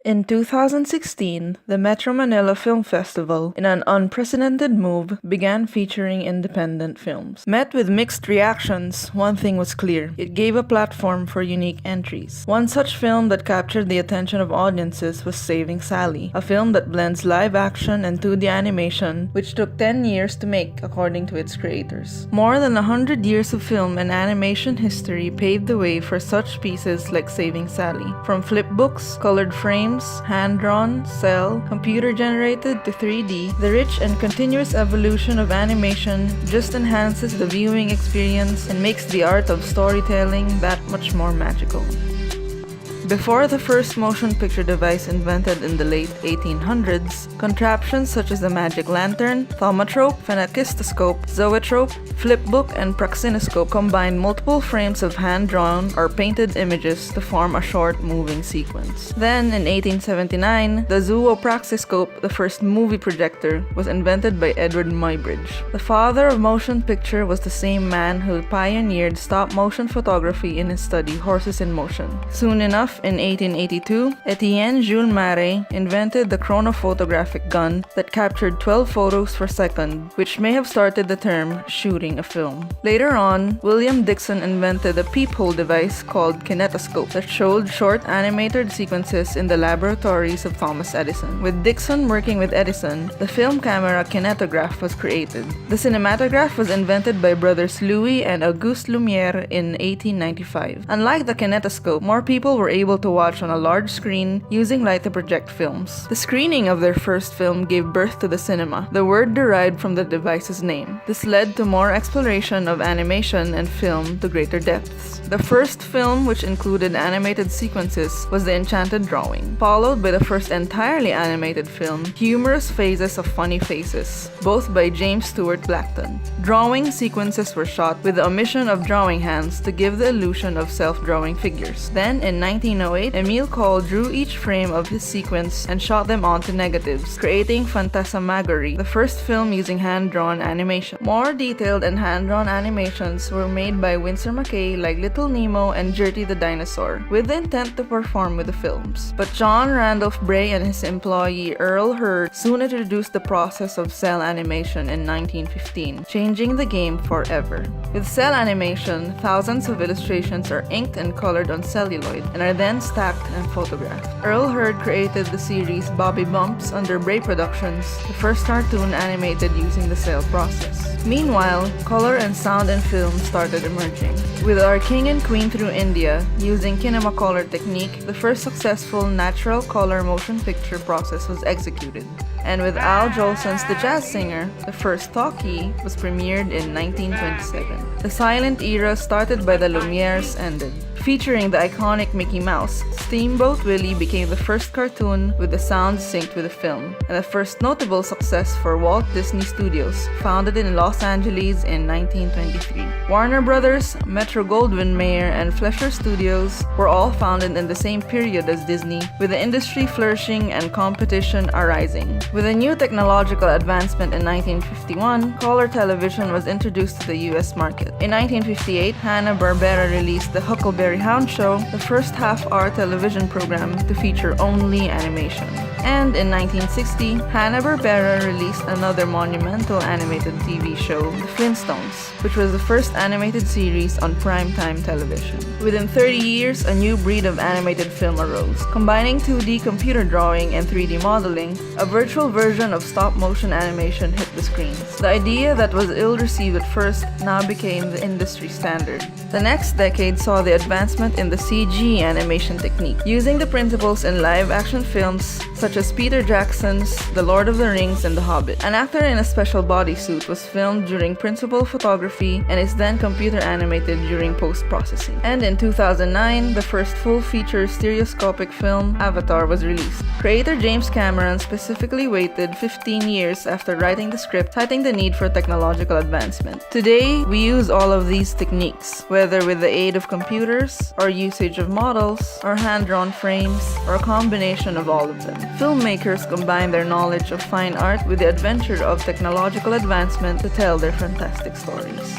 In 2016, the Metro Manila Film Festival, in an unprecedented move, began featuring independent films. Met with mixed reactions, one thing was clear. It gave a platform for unique entries. One such film that captured the attention of audiences was Saving Sally, a film that blends live action and 2D animation, which took 10 years to make, according to its creators. More than 100 years of film and animation history paved the way for such pieces like Saving Sally. From flipbooks, colored frames, hand-drawn, cel, computer-generated to 3D, the rich and continuous evolution of animation just enhances the viewing experience and makes the art of storytelling that much more magical. Before the first motion picture device invented in the late 1800s, contraptions such as the magic lantern, thaumatrope, phenakistoscope, zoetrope, flipbook, and praxinoscope combined multiple frames of hand-drawn or painted images to form a short moving sequence. Then, in 1879, the zoopraxiscope, the first movie projector, was invented by Edward Muybridge. The father of motion picture was the same man who pioneered stop-motion photography in his study Horses in Motion. Soon enough, in 1882, Etienne Jules Marey invented the chronophotographic gun that captured 12 photos per second, which may have started the term shooting a film. Later on, William Dickson invented a peephole device called kinetoscope that showed short animated sequences in the laboratories of Thomas Edison. With Dickson working with Edison, the film camera kinetograph was created. The cinematograph was invented by brothers Louis and Auguste Lumière in 1895. Unlike the kinetoscope, more people were able to watch on a large screen using light to project films. The screening of their first film gave birth to the cinema, the word derived from the device's name. This led to more exploration of animation and film to greater depths. The first film, which included animated sequences, was The Enchanted Drawing, followed by the first entirely animated film, Humorous Phases of Funny Faces, both by James Stewart Blackton. Drawing sequences were shot with the omission of drawing hands to give the illusion of self-drawing figures. Then, in 1908, Emile Cole drew each frame of his sequence and shot them onto negatives, creating Phantasmagorie, the first film using hand-drawn animation. More detailed and hand-drawn animations were made by Winsor McCay like Little Nemo and Jerty the Dinosaur, with the intent to perform with the films. But John Randolph Bray and his employee Earl Hurd soon introduced the process of cel animation in 1915, changing the game forever. With cel animation, thousands of illustrations are inked and colored on celluloid and are then stacked and photographed. Earl Hurd created the series Bobby Bumps under Bray Productions, the first cartoon animated using the cel process. Meanwhile, color and sound and film started emerging. With Our King and Queen Through India, using Kinemacolor technique, the first successful natural color motion picture process was executed. And with Al Jolson's The Jazz Singer, the first talkie was premiered in 1927. The silent era started by the Lumieres ended. Featuring the iconic Mickey Mouse, Steamboat Willie became the first cartoon with the sounds synced with the film, and the first notable success for Walt Disney Studios, founded in Los Angeles in 1923. Warner Brothers, Metro-Goldwyn-Mayer, and Fleischer Studios were all founded in the same period as Disney, with the industry flourishing and competition arising. With a new technological advancement in 1951, color television was introduced to the US market. In 1958, Hanna-Barbera released the Huckleberry Hound Show, the first half-hour television program to feature only animation. And in 1960, Hanna-Barbera released another monumental animated TV show, The Flintstones, which was the first animated series on primetime television. Within 30 years, a new breed of animated film arose. Combining 2D computer drawing and 3D modeling, a virtual version of stop-motion animation hit the screens. The idea that was ill-received at first now became the industry standard. The next decade saw the advancement in the CG animation technique, using the principles in live-action films such as Peter Jackson's The Lord of the Rings and The Hobbit. An actor in a special bodysuit was filmed during principal photography and is then computer animated during post-processing. And in 2009, the first full-feature stereoscopic film, Avatar, was released. Creator James Cameron specifically waited 15 years after writing the script, citing the need for technological advancement. Today, we use all of these techniques, whether with the aid of computers, or usage of models, or hand-drawn frames, or a combination of all of them. Filmmakers combine their knowledge of fine art with the adventure of technological advancement to tell their fantastic stories.